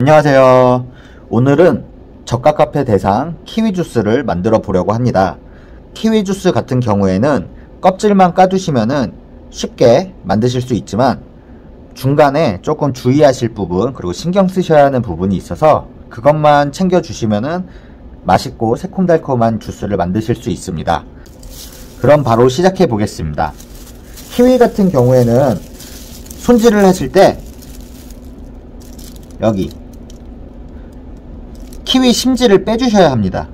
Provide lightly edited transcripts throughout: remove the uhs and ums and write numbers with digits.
안녕하세요. 오늘은 저가 카페 대상 키위 주스를 만들어 보려고 합니다. 키위 주스 같은 경우에는 껍질만 까두시면은 쉽게 만드실 수 있지만 중간에 조금 주의하실 부분 그리고 신경 쓰셔야 하는 부분이 있어서 그것만 챙겨 주시면은 맛있고 새콤달콤한 주스를 만드실 수 있습니다. 그럼 바로 시작해 보겠습니다. 키위 같은 경우에는 손질을 하실 때 여기 키위 심지를 빼주셔야 합니다.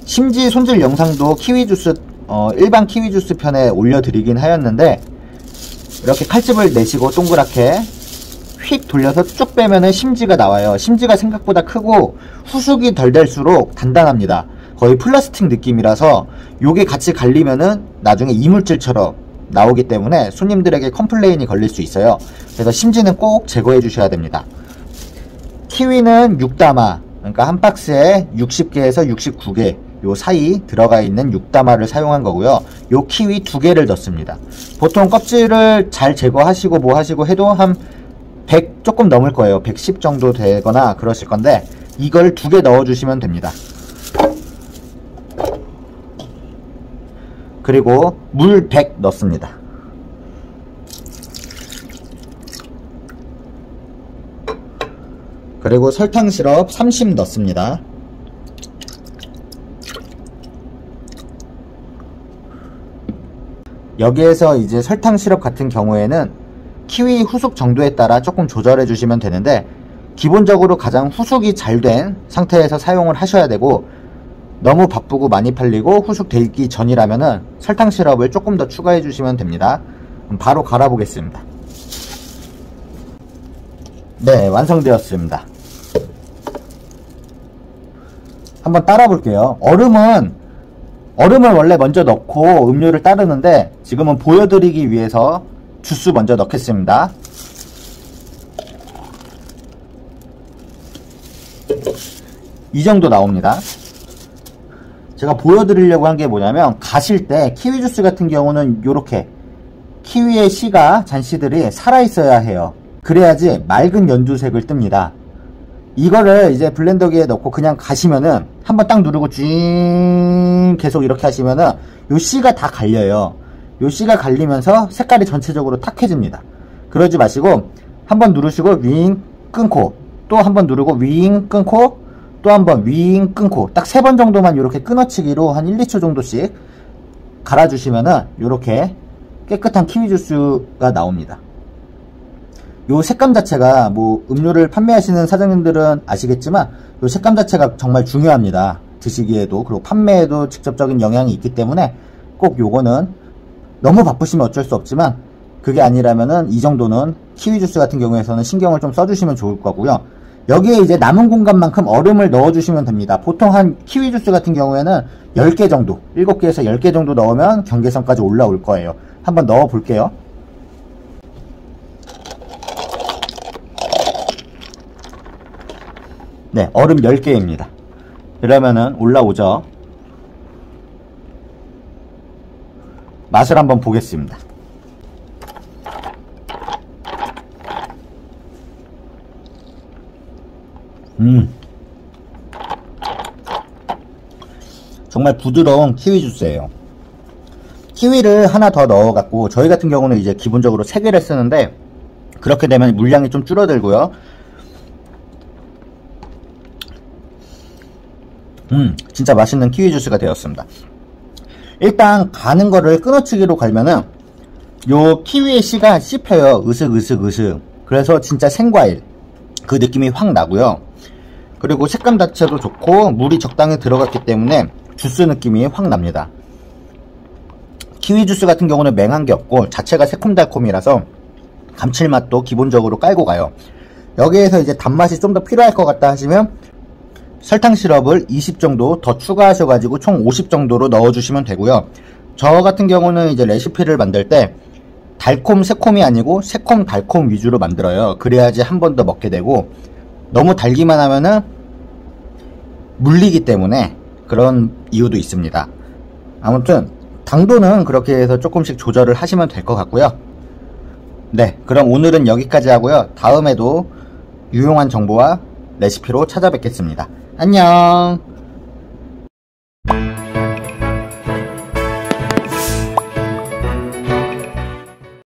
심지 손질 영상도 키위 주스 일반 키위 주스 편에 올려드리긴 하였는데 이렇게 칼집을 내시고 동그랗게 휙 돌려서 쭉 빼면은 심지가 나와요. 심지가 생각보다 크고 후숙이 덜 될수록 단단합니다. 거의 플라스틱 느낌이라서 요게 같이 갈리면은 나중에 이물질처럼 나오기 때문에 손님들에게 컴플레인이 걸릴 수 있어요. 그래서 심지는 꼭 제거해 주셔야 됩니다. 키위는 6다마, 그러니까 한 박스에 60개에서 69개 요 사이 들어가 있는 6다마를 사용한 거고요. 요 키위 2개를 넣습니다. 보통 껍질을 잘 제거하시고 뭐 하시고 해도 한 100 조금 넘을 거예요. 110 정도 되거나 그러실 건데 이걸 2개 넣어 주시면 됩니다. 그리고 물 100 넣습니다. 그리고 설탕 시럽 30 넣습니다. 여기에서 이제 설탕 시럽 같은 경우에는 키위 후숙 정도에 따라 조금 조절해 주시면 되는데 기본적으로 가장 후숙이 잘 된 상태에서 사용을 하셔야 되고 너무 바쁘고 많이 팔리고 후숙 되기 전이라면은 설탕 시럽을 조금 더 추가해 주시면 됩니다. 그럼 바로 갈아 보겠습니다. 네, 완성되었습니다. 한번 따라 볼게요. 얼음을 원래 먼저 넣고 음료를 따르는데 지금은 보여드리기 위해서 주스 먼저 넣겠습니다. 이 정도 나옵니다. 제가 보여드리려고 한 게 뭐냐면 가실 때 키위 주스 같은 경우는 요렇게 키위의 씨가 잔씨들이 살아있어야 해요. 그래야지 맑은 연두색을 뜹니다. 이거를 이제 블렌더기에 넣고 그냥 가시면은 한번 딱 누르고 쥐 계속 이렇게 하시면은 요 씨가 다 갈려요. 요 씨가 갈리면서 색깔이 전체적으로 탁해집니다. 그러지 마시고 한번 누르시고 윙 끊고 또 한번 누르고 윙 끊고 또 한번 윙 끊고 딱 3번 정도만 이렇게 끊어치기로 한 1, 2초 정도씩 갈아주시면은 이렇게 깨끗한 키위 주스가 나옵니다. 요 색감 자체가 뭐 음료를 판매하시는 사장님들은 아시겠지만 요 색감 자체가 정말 중요합니다. 드시기에도 그리고 판매에도 직접적인 영향이 있기 때문에 꼭 요거는 너무 바쁘시면 어쩔 수 없지만 그게 아니라면은 이 정도는 키위 주스 같은 경우에서는 신경을 좀 써주시면 좋을 거고요. 여기에 이제 남은 공간만큼 얼음을 넣어주시면 됩니다. 보통 한 키위 주스 같은 경우에는 10개 정도 7개에서 10개 정도 넣으면 경계선까지 올라올 거예요. 한번 넣어 볼게요. 네, 얼음 10개입니다. 그러면은 올라오죠. 맛을 한번 보겠습니다. 정말 부드러운 키위 주스예요. 키위를 하나 더 넣어 갖고 저희 같은 경우는 이제 기본적으로 3개를 쓰는데 그렇게 되면 물량이 좀 줄어들고요. 진짜 맛있는 키위 주스가 되었습니다. 일단 가는 거를 끊어치기로 갈면은 요 키위의 씨가 씹혀요. 으슥. 그래서 진짜 생과일 그 느낌이 확 나고요. 그리고 색감 자체도 좋고 물이 적당히 들어갔기 때문에 주스 느낌이 확 납니다. 키위 주스 같은 경우는 맹한 게 없고 자체가 새콤달콤이라서 감칠맛도 기본적으로 깔고 가요. 여기에서 이제 단맛이 좀 더 필요할 것 같다 하시면 설탕 시럽을 20 정도 더 추가하셔가지고 총 50 정도로 넣어주시면 되고요. 저 같은 경우는 이제 레시피를 만들 때 달콤 새콤이 아니고 새콤 달콤 위주로 만들어요. 그래야지 한 번 더 먹게 되고 너무 달기만 하면은 물리기 때문에 그런 이유도 있습니다. 아무튼 당도는 그렇게 해서 조금씩 조절을 하시면 될 것 같고요. 네, 그럼 오늘은 여기까지 하고요. 다음에도 유용한 정보와 레시피로 찾아뵙겠습니다. 안녕.